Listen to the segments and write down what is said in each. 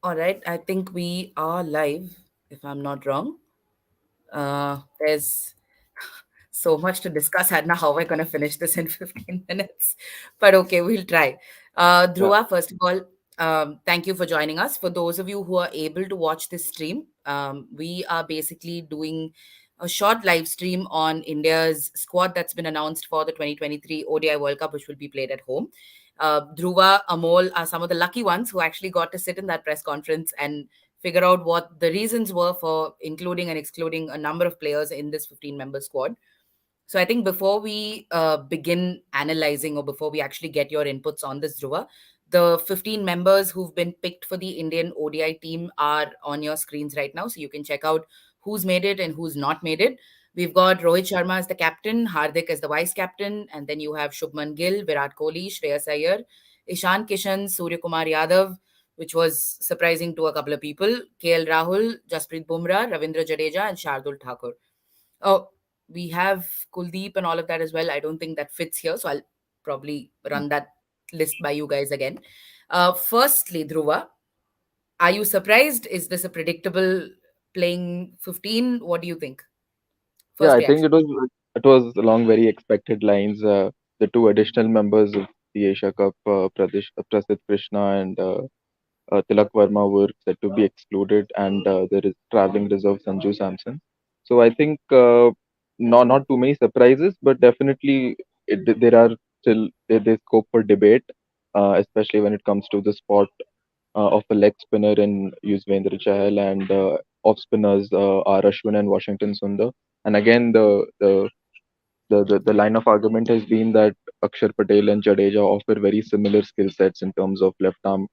All right, I think we are live, if I'm not wrong. There's so much to discuss. I don't know how we're going to finish this in 15 minutes, but okay, we'll try. Yeah, Dhruva, first of all, thank you for joining us. For those of you who are able to watch this stream, we are basically doing a short live stream on India's squad that's been announced for the 2023 ODI World Cup, which will be played at home. Dhruva, Amol are some of the lucky ones who actually got to sit in that press conference and figure out what the reasons were for including and excluding a number of players in this 15-member squad. So I think before we begin analyzing or before we actually get your inputs on this, Dhruva, the 15 members who've been picked for the Indian ODI team are on your screens right now. So you can check out who's made it and who's not made it. We've got Rohit Sharma as the captain, Hardik as the vice captain, and then you have Shubman Gill, Virat Kohli, Shreyas Iyer, Ishan Kishan, Surya Kumar Yadav, which was surprising to a couple of people, KL Rahul, Jasprit Bumrah, Ravindra Jadeja, and Shardul Thakur. Oh, we have Kuldeep and all of that as well. I don't think that fits here, so I'll probably run that list by you guys again. Firstly, Dhruva, are you surprised? Is this a predictable playing 15? What do you think? yeah. First I think reaction. it was along very expected lines. The two additional members of the Asia Cup, Prasidh Krishna and Tilak Verma, were said to be excluded, and there is traveling reserve Sanju Samson. So I think not too many surprises, but definitely there are still there's scope for debate, especially when it comes to the spot of a leg spinner in Yuzvendra Chahal and off spinners are Ashwin and Washington Sundar. And again, the line of argument has been that Akshar Patel and Jadeja offer very similar skill sets in terms of left arm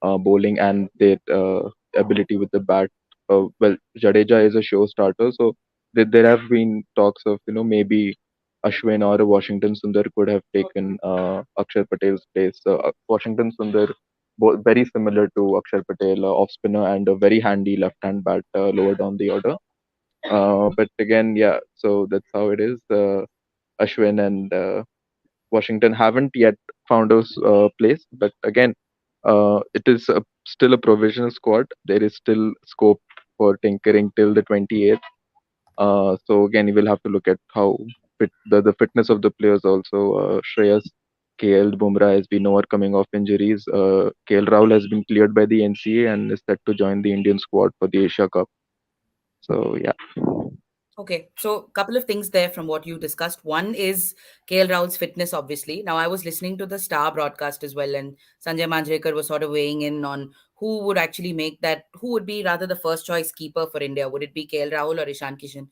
bowling and their ability with the bat. Well, Jadeja is a show starter, so there have been talks of maybe Ashwin or Washington Sundar could have taken Akshar Patel's place. Washington Sundar, both very similar to Akshar Patel, off spinner and a very handy left hand bat lower down the order. But again, yeah, so that's how it is. Ashwin and Washington haven't yet found a place, but again, it is still a provisional squad. There is still scope for tinkering till the 28th. So again, you will have to look at how the fitness of the players also. Shreyas, KL, Bumrah, as we know, are coming off injuries. KL Rahul has been cleared by the NCA and is set to join the Indian squad for the Asia Cup. So yeah. Okay, so a couple of things there from what you discussed. One is KL Rahul's fitness, obviously. Now, I was listening to the Star broadcast as well, and Sanjay Manjrekar was sort of weighing in on who would actually make that, who would be rather the first choice keeper for India. Would it be KL Rahul or Ishan Kishan?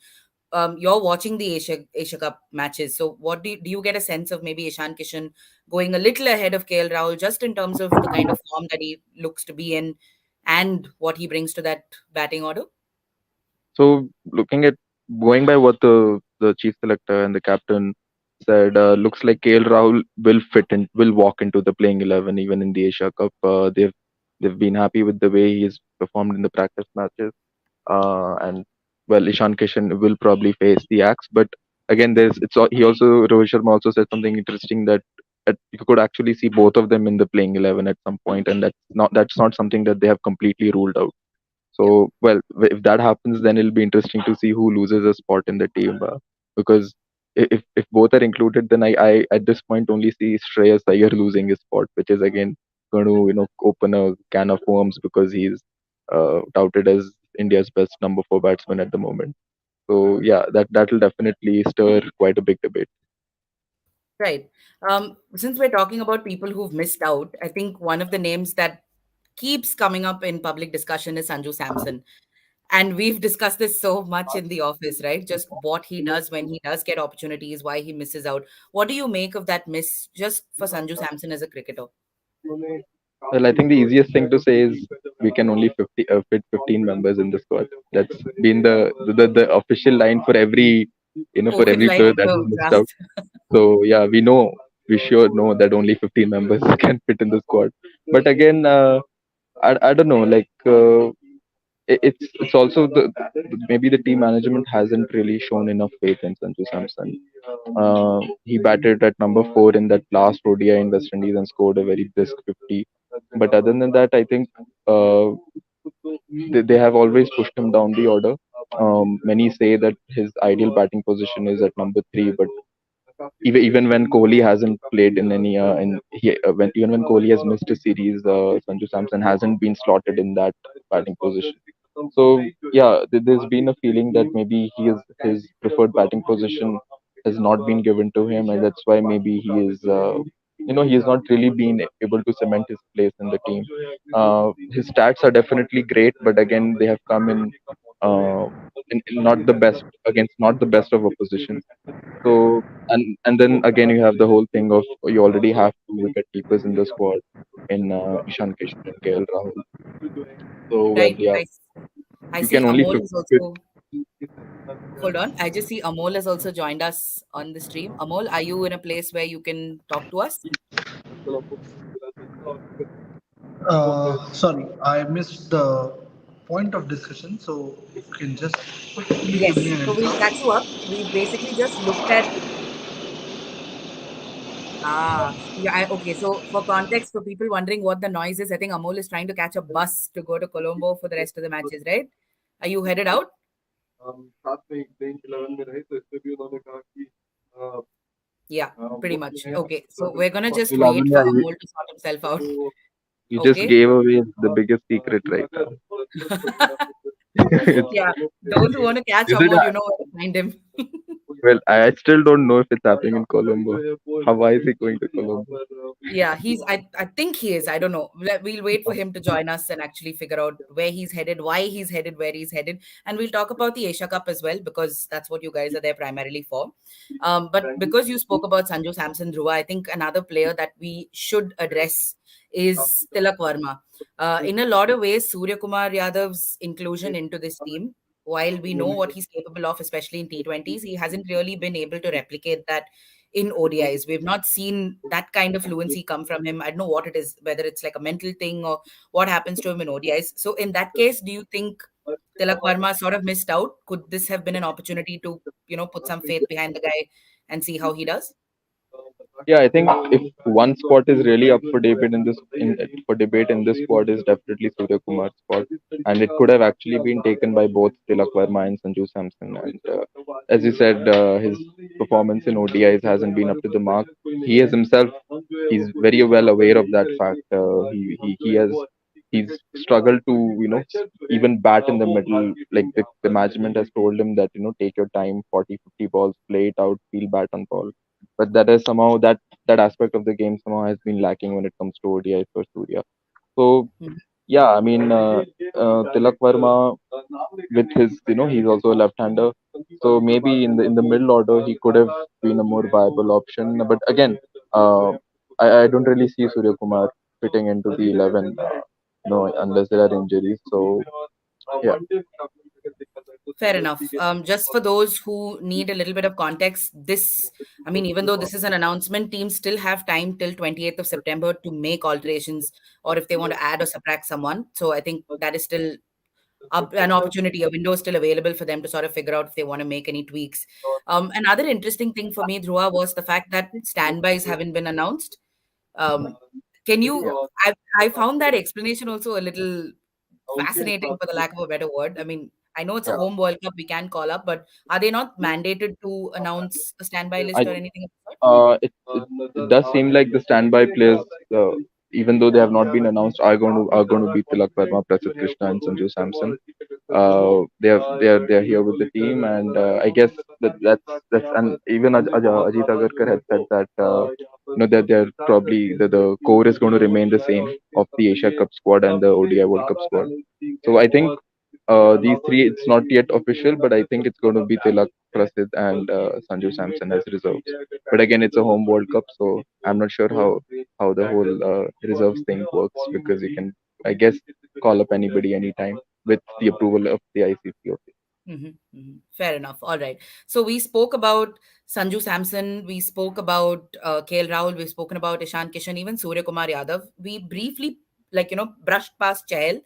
You're watching the Asia Cup matches, so what do you get a sense of maybe Ishan Kishan going a little ahead of KL Rahul just in terms of the kind of form that he looks to be in and what he brings to that batting order? So looking at going by what the chief selector and the captain said, looks like KL Rahul will walk into the playing 11 even in the Asia Cup. They've been happy with the way he's performed in the practice matches. And well, Ishan Kishan will probably face the axe, but again, he also Rohit Sharma also said something interesting that you could actually see both of them in the playing 11 at some point, and that's not something that they have completely ruled out. Yeah. So, well, if that happens, then it'll be interesting to see who loses a spot in the team. Because if both are included, then I at this point only see Shreyas Iyer losing his spot, which is again going to open a can of worms because he's touted as India's best number four batsman at the moment. So yeah, that'll definitely stir quite a big debate. Right. Since we're talking about people who've missed out, I think one of the names that keeps coming up in public discussion is Sanju Samson. And we've discussed this so much in the office, right? Just what he does when he does get opportunities, why he misses out. What do you make of that miss just for Sanju Samson as a cricketer? Well, I think the easiest thing to say is we can only fit 15 members in the squad. That's been the official line for every for Spoken every like player that is the missed out. grass. So yeah, we sure know that only 15 members can fit in the squad. But again, I don't know, like it's also maybe the team management hasn't really shown enough faith in Sanju Samson. He batted at number 4 in that last ODI in West Indies and scored a very brisk 50. But other than that, I think uh, they have always pushed him down the order. Many say that his ideal batting position is at number three, but even when Kohli hasn't played in any in he, when even when Kohli has missed a series, Sanju Samson hasn't been slotted in that batting position. So yeah, there's been a feeling that maybe his preferred batting position has not been given to him, and that's why maybe he is. He has not really been able to cement his place in the team. His stats are definitely great, but again, they have come in not the best against not the best of opposition. So and then again you have the whole thing of you already have two wicket keepers in the squad in Ishan Kishan and KL Rahul. So well, Right. yeah, I you see can only Amol fit. is also. Hold on. I just see Amol has also joined us on the stream. Amol, are you in a place where you can talk to us? Sorry, I missed the point of discussion. So if you can just quickly give me Yes. an So we'll answer. catch you up. We basically just looked at. Yeah. Okay. So for context, for people wondering what the noise is, I think Amol is trying to catch a bus to go to Colombo for the rest of the matches, right? Are you headed out? Yeah, pretty much. Okay. So we're gonna just wait for Lavanya, Amol to sort himself out. you just Okay. gave away the biggest secret right now. Yeah. Those who want to catch Is it? Amol, you know where to find him. Well, I still don't know if it's happening in Colombo. How why is he going to Colombo? Yeah, I think he is. I don't know. We'll wait for him to join us and actually figure out where he's headed, why he's headed, where he's headed. And we'll talk about the Asia Cup as well, because that's what you guys are there primarily for. But because you spoke about Sanju Samson, Dhruva, I think another player that we should address is Tilak Varma. In a lot of ways, Surya Kumar Yadav's inclusion into this team, while we know what he's capable of, especially in T20s, he hasn't really been able to replicate that in ODIs. We've not seen that kind of fluency come from him. I don't know what it is, whether it's like a mental thing or what happens to him in ODIs. So in that case, do you think Tilak Varma sort of missed out? Could this have been an opportunity to, put some faith behind the guy and see how he does? Yeah, I think if one spot is really up for debate in this squad is definitely Surya Kumar's spot, and it could have actually been taken by both Tilak Verma and Sanju Samson. And as you said, his performance in ODIs hasn't been up to the mark. He is himself, he's very well aware of that fact. He's struggled to even bat in the middle. Like the management has told him that take your time, 40-50 balls, play it out, feel bat on ball, but that is somehow that aspect of the game somehow has been lacking when it comes to ODI for Surya. So Mhm. yeah, I mean Tilak Verma with his he's also a left-hander, so maybe in the middle order he could have been a more viable option. But again, uh, I don't really see Surya Kumar fitting into the 11, unless there are injuries. So yeah, Fair enough. Just for those who need a little bit of context, I mean, even though this is an announcement, teams still have time till 28th of September to make alterations or if they want to add or subtract someone. So I think that is still an opportunity, a window is still available for them to sort of figure out if they want to make any tweaks. Another interesting thing for me, Dhruva, was the fact that standbys haven't been announced. Um, can you? I found that explanation also a little fascinating, for the lack of a better word. I mean, I know it's a yeah. home World Cup, we can call up, but are they not mandated to announce a standby I list or anything of the sort? it does seem like the standby players, even though they have not been announced, are going to be Tilak Verma, Prasid Krishna, and Sanju Samson. They are here with the team, and I guess that's and even Ajit Agarkar had said that that they're probably the core is going to remain the same of the Asia Cup squad and the ODI World Cup squad. So I think these three, it's not yet official, but I think it's going to be Tilak, Prasid, and Sanju Samson as reserves. But again, it's a home World Cup, so I'm not sure how the whole reserves thing works, because you can, I guess, call up anybody anytime with the approval of the ICC. Fair enough. All right. So we spoke about Sanju Samson, we spoke about KL Rahul, we've spoken about Ishan Kishan, even Surya Kumar Yadav. We briefly, brushed past Chahal.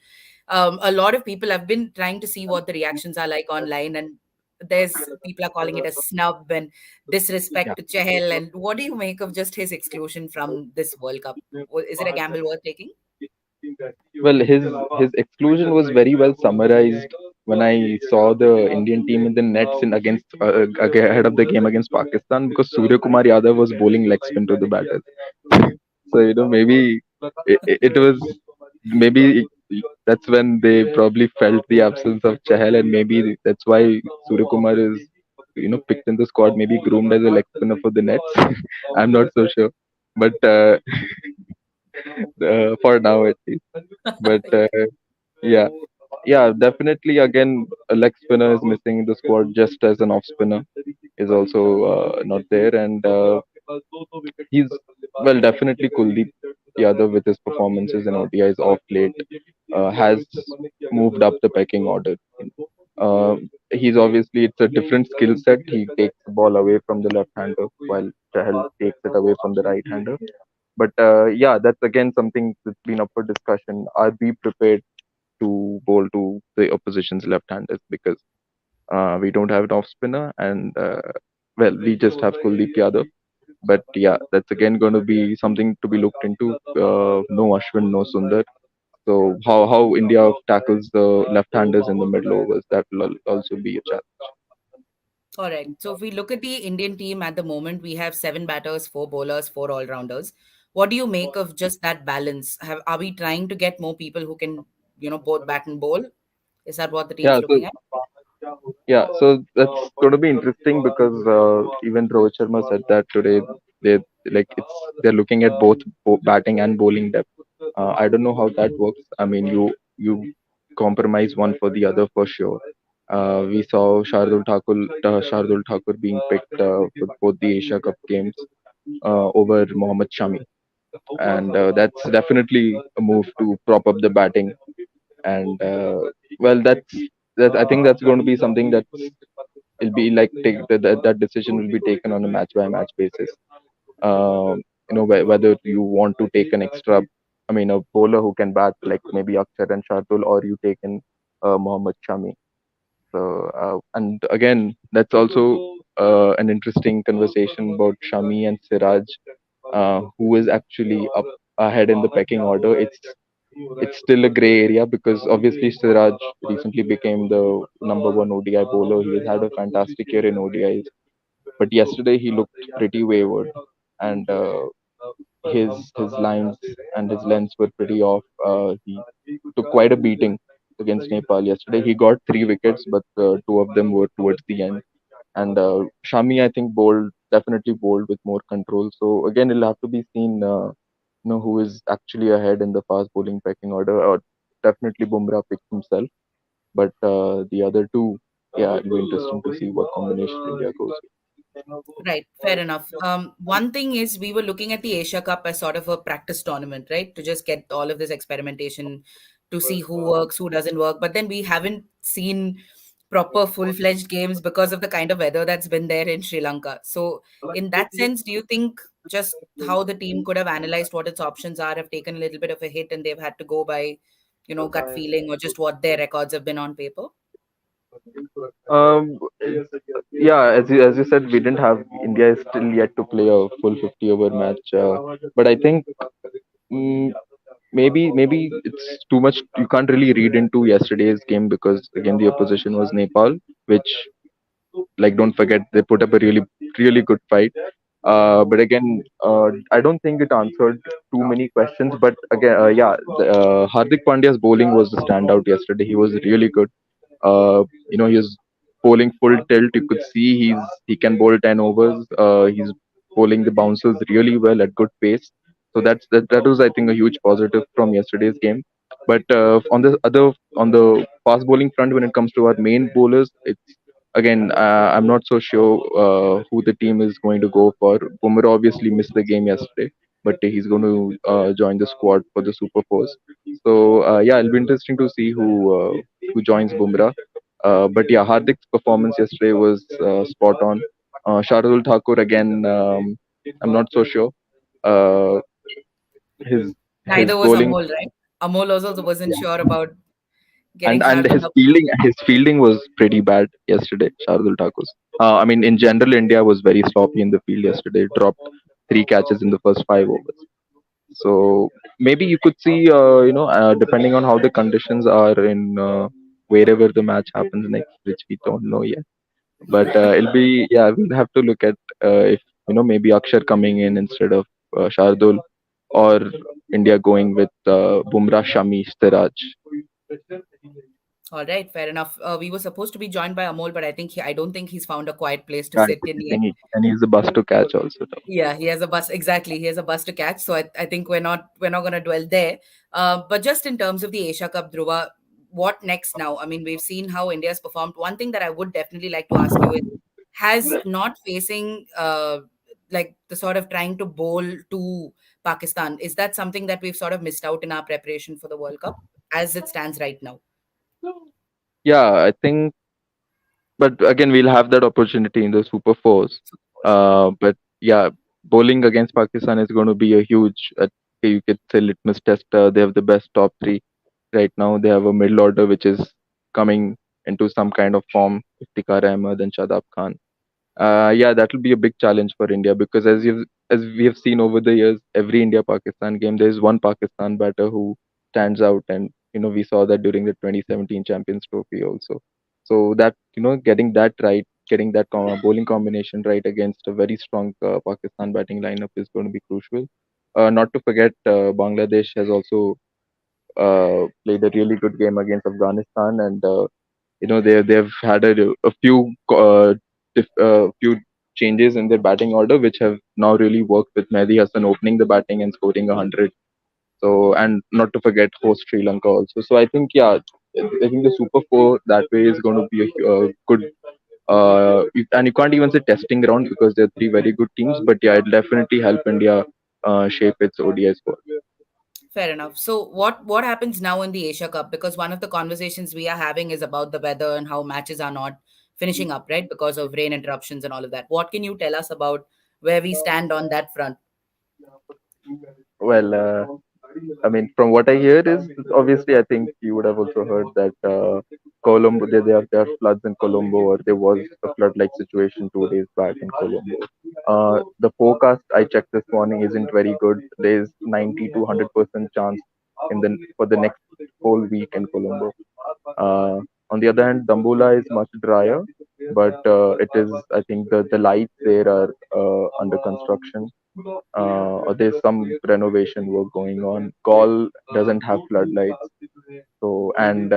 A lot of people have been trying to see what the reactions are like online, and there's people are calling it a snub and Yeah. disrespect to Chahal. And what do you make of just his exclusion from this World Cup? Is it a gamble worth taking? Well, his exclusion was very well summarized when I saw the Indian team in the nets in against ahead of the game against Pakistan, because Surya Kumar Yadav was bowling leg spin to the batters. So maybe it was maybe that's when they probably felt the absence of Chahal, and maybe that's why Surya Kumar is picked in the squad, maybe groomed as a leg spinner for the nets. I'm not so sure, but for now at least. But yeah, yeah, definitely. Again, a leg spinner is missing in the squad, just as an off spinner is also not there, and he's well, definitely Kuldeep Yadav with his performances in ODIs off late has moved up the pecking order. He's obviously, it's a different skill set. He takes the ball away from the left hander, while Chahal takes it away from the right hander. But yeah, that's again something that's been up for discussion. Are we prepared to bowl to the opposition's left-handers, because we don't have an off spinner, and well, we just have Kuldeep Yadav. But yeah, that's again going to be something to be looked into. No Ashwin, no Sundar. So how India tackles the left-handers in the middle overs, that will also be a challenge. Correct. So if we look at the Indian team at the moment, we have seven batters, four bowlers, four all rounders. What do you make of just that balance? Are we trying to get more people who can, both bat and bowl? Is that what the Yeah, team's so looking at? that's going to be interesting, because even Rohit Sharma said that today they they're looking at both batting and bowling depth. I don't know how that works. I mean, you compromise one for the other for sure. We saw Shardul Thakur being picked for both the Asia Cup games over Mohammad Shami, and that's definitely a move to prop up the batting. And well, that I think that's going to be something that will be like that decision will be taken on a match by match basis. Whether you want to take an extra, I mean, a bowler who can bat like maybe Aksar and Shardul, or you take in Mohammad Shami. So and again, that's also an interesting conversation about Shami and Siraj, who is actually up ahead in the pecking order. It's still a gray area, because obviously Siraj recently became the number one ODI bowler. He has had a fantastic year in ODIs, but yesterday he looked pretty wayward, and his lines and his lengths were pretty off. He took quite a beating against Nepal yesterday. He got 3 wickets, but two of them were towards the end. And Shami, I think, definitely bowled with more control. So again, it'll have to be seen, who is actually ahead in the fast bowling pecking order. Or definitely Bumrah picked himself, but the other two, yeah, it'll be interesting to see what combination India goes Right, fair enough. One thing is we were looking at the Asia Cup as sort of a practice tournament, right? To just get all of this experimentation to see who works, who doesn't work. But then we haven't seen proper full-fledged games because of the kind of weather that's been there in Sri Lanka. So in that sense, do you think just how the team could have analyzed what its options are, have taken a little bit of a hit and they've had to go by, gut feeling or just what their records have been on paper? with. Yeah, as you said, we didn't have India is still yet to play a full 50-over match, but I think mm, maybe it's too much. You can't really read into yesterday's game, because again the opposition was Nepal, which, like, don't forget, they put up a really good fight. But again, I don't think it answered too many questions. But again, yeah, Hardik Pandya's bowling was the standout yesterday. He was really good. He was bowling full tilt. You could see he can bowl 10 overs. He's bowling the bouncers really well at good pace. So that was, I think, a huge positive from yesterday's game. But on the fast bowling front, when it comes to our main bowlers, it's again, I'm not so sure who the team is going to go for. Bumrah obviously missed the game yesterday, but he's going to join the squad for the Super Fours. So yeah, it'll be interesting to see who joins Bumrah. But yeah, Hardik's performance yesterday was spot on. Shardul Thakur again, I'm not so sure. Uh, his Neither was bowling, Amol, right? Amol also wasn't yeah, sure about getting and Shardul Thakur. his fielding was pretty bad yesterday. Shardul Thakur's. I mean, in general, India was very sloppy in the field yesterday. Dropped 3 catches in the first 5 overs. So maybe you could see, depending on how the conditions are in wherever the match happens next, which we don't know yet. But it'll be, yeah, we'll have to look at if maybe Akshar coming in instead of Shardul, or India going with Bumrah, Shami, Siraj. All right, fair enough. We were supposed to be joined by Amol, but I don't think he's found a quiet place to Yeah, sit in yet. and he's a bus to catch also. Yeah, he has a bus. Exactly, he has a bus to catch. So I think we're not going to dwell there. But just in terms of the Asia Cup, Dhruva, what next now? I mean, we've seen how India's performed. One thing that I would definitely like to ask you is, has not facing like the sort of trying to bowl to Pakistan, is that something that we've sort of missed out in our preparation for the World Cup as it stands right now? Yeah, I think, but again, we'll have that opportunity in the Super Fours. But yeah, bowling against Pakistan is going to be a huge, you could say, litmus test. They have the best top three right now. They have a middle order which is coming into some kind of form. Iftikhar Ahmed and Shadab Khan. Yeah, that will be a big challenge for India, because as we have seen over the years, every India Pakistan game, there is one Pakistan batter who stands out, and we saw that during the 2017 Champions Trophy also. So that getting that right, getting that bowling combination right against a very strong Pakistan batting lineup is going to be crucial. Not to forget, Bangladesh has also played a really good game against Afghanistan, and they've had a few changes in their batting order, which have now really worked, with Mehdi Hassan opening the batting and scoring 100. So, and not to forget host Sri Lanka also. So I think, yeah, I think the Super Four that way is going to be a good. And you can't even say testing ground, because they're three very good teams. But yeah, it'll definitely help India shape its ODI squad. Fair enough. So what happens now in the Asia Cup? Because one of the conversations we are having is about the weather and how matches are not finishing up, right? Because of rain interruptions and all of that. What can you tell us about where we stand on that front? Well, I mean, from what I hear is, obviously, I think you would have also heard that Colombo, there are floods in Colombo, or there was a flood-like situation 2 days back in Colombo. The forecast I checked this morning isn't very good. There's 90 to 100% chance for the next whole week in Colombo. Uh, on the other hand, Dambulla is much drier, but it is, I think, the lights there are under construction, or there's some renovation work going on. Gaul doesn't have floodlights, so, and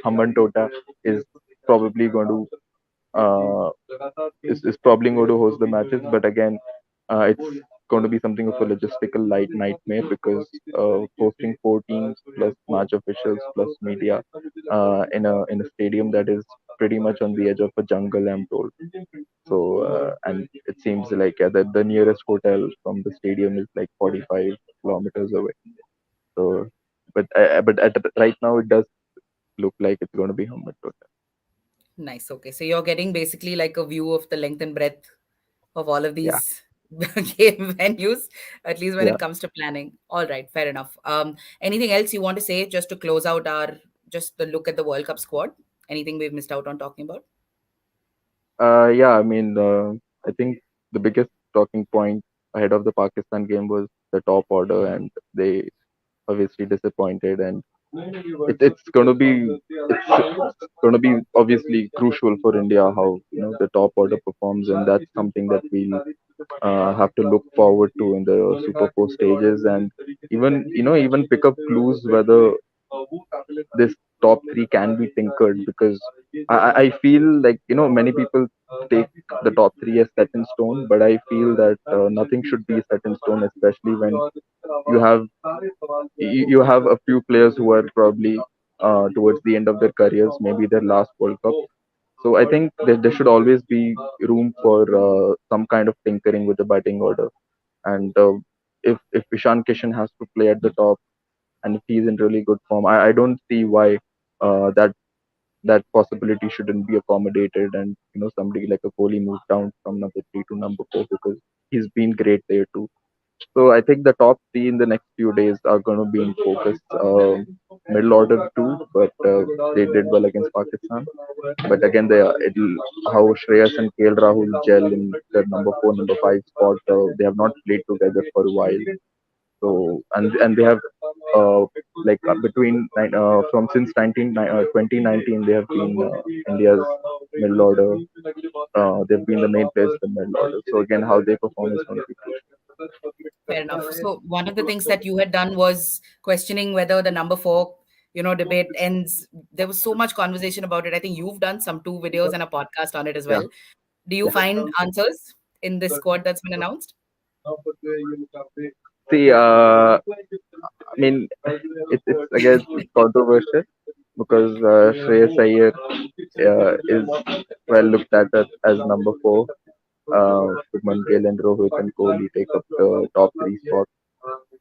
Hambantota is probably going to is probably going to host the matches, but again, it's going to be something of a logistical light nightmare, because hosting four teams plus match officials plus media in a stadium that is pretty much on the edge of a jungle, I'm told. So, and it seems like, yeah, the nearest hotel from the stadium is like 45 kilometers away. So, but right now it does look like it's going to be Hambantota. Nice. Okay. So you're getting basically like a view of the length and breadth of all of Yeah, these game venues, at least when yeah. it comes to planning. All right, fair enough. Anything else you want to say just to close out our just the look at the World Cup squad? Anything we've missed out on talking about? Yeah, I mean, I think the biggest talking point ahead of the Pakistan game was the top order, and they obviously disappointed. And it's going to be obviously crucial for India how the top order performs, and that's something that we'll have to look forward to in the Super Four stages, and even pick up clues whether this top three can be tinkered, because I feel like many people take the top three as set in stone, but I feel that nothing should be set in stone, especially when you have you have a few players who are probably towards the end of their careers, maybe their last World Cup. So I think there should always be room for some kind of tinkering with the batting order. And if Ishan Kishan has to play at the top, and if he's in really good form, I don't see why that possibility shouldn't be accommodated, and somebody like a Kohli moved down from number three to number four, because he's been great there too. So I think the top three in the next few days are going to be in focus. Middle order too, but they did well against Pakistan. But again, it'll how Shreyas and KL Rahul gel in the number four, number five spot. They have not played together for a while, And they have between from since 2019 they have been India's middle order. They've been the main players in the middle order. So again, how they perform is going to be Fair enough. So one of the things that you had done was questioning whether the number four, debate ends. There was so much conversation about it. I think you've done some two videos and a podcast on it as yeah. well. Do you find answers in this squad that's been announced? See, I mean, it's again controversial because Shreyas Iyer is well looked at as number four. Shubman Gill and Rohit and Kohli take up the top three spots.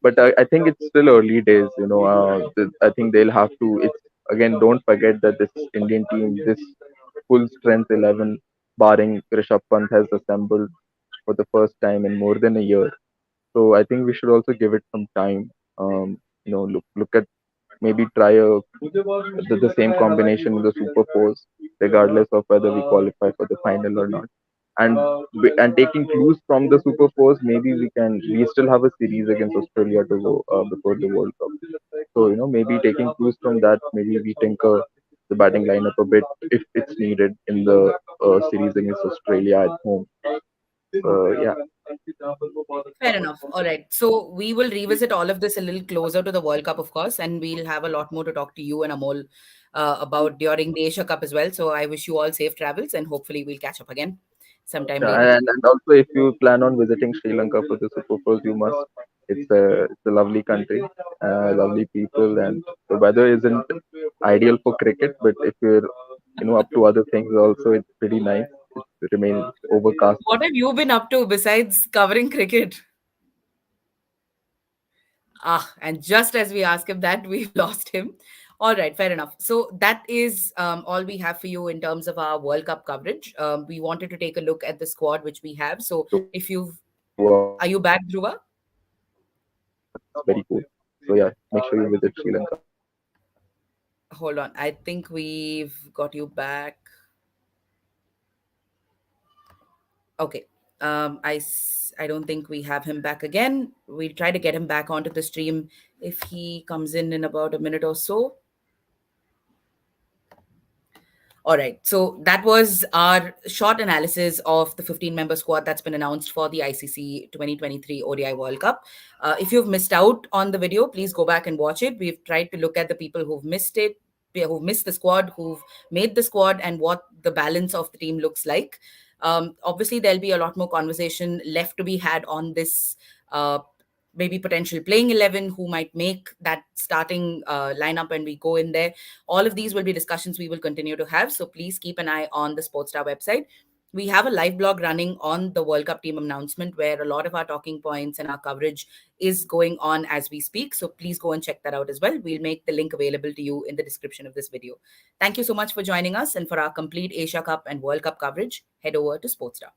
But I think it's still early days. I think they'll have to. It's again, don't forget that this Indian team, this full strength 11, barring Rishabh Pant, has assembled for the first time in more than a year. So I think we should also give it some time. Look at maybe try the same combination in the Super Fours, regardless of whether we qualify for the final or not. And taking clues from the Super Fours, maybe we still have a series against Australia to go before the World Cup. So maybe taking clues from that, maybe we tinker the batting lineup a bit if it's needed in the series against Australia at home. Yeah. Fair enough. All right. So we will revisit all of this a little closer to the World Cup, of course, and we'll have a lot more to talk to you and Amol about during the Asia Cup as well. So I wish you all safe travels and hopefully we'll catch up again sometime Yeah, later. and also if you plan on visiting Sri Lanka for the Super Fours, you must. It's a lovely country, lovely people, and the weather isn't ideal for cricket. But if you're up to other things, also it's pretty nice. It remains overcast. What have you been up to besides covering cricket? Ah, and just as we ask him that, we've lost him. All right, fair enough. So that is all we have for you in terms of our World Cup coverage. We wanted to take a look at the squad which we have. So if you've, are you back, Dhruva? Very cool. So yeah, make sure you visit Sri Lanka. Hold on. I think we've got you back. Okay. I don't think we have him back again. We'll try to get him back onto the stream if he comes in about a minute or so. All right. So that was our short analysis of the 15-member squad that's been announced for the ICC 2023 ODI World Cup. If you've missed out on the video, please go back and watch it. We've tried to look at the people who've missed it, who've missed the squad, who've made the squad, and what the balance of the team looks like. Obviously, there'll be a lot more conversation left to be had on this. Maybe potential playing 11 who might make that starting lineup when we go in there. All of these will be discussions we will continue to have. So please keep an eye on the Sportstar website. We have a live blog running on the World Cup team announcement where a lot of our talking points and our coverage is going on as we speak. So please go and check that out as well. We'll make the link available to you in the description of this video. Thank you so much for joining us. And for our complete Asia Cup and World Cup coverage, head over to Sportstar.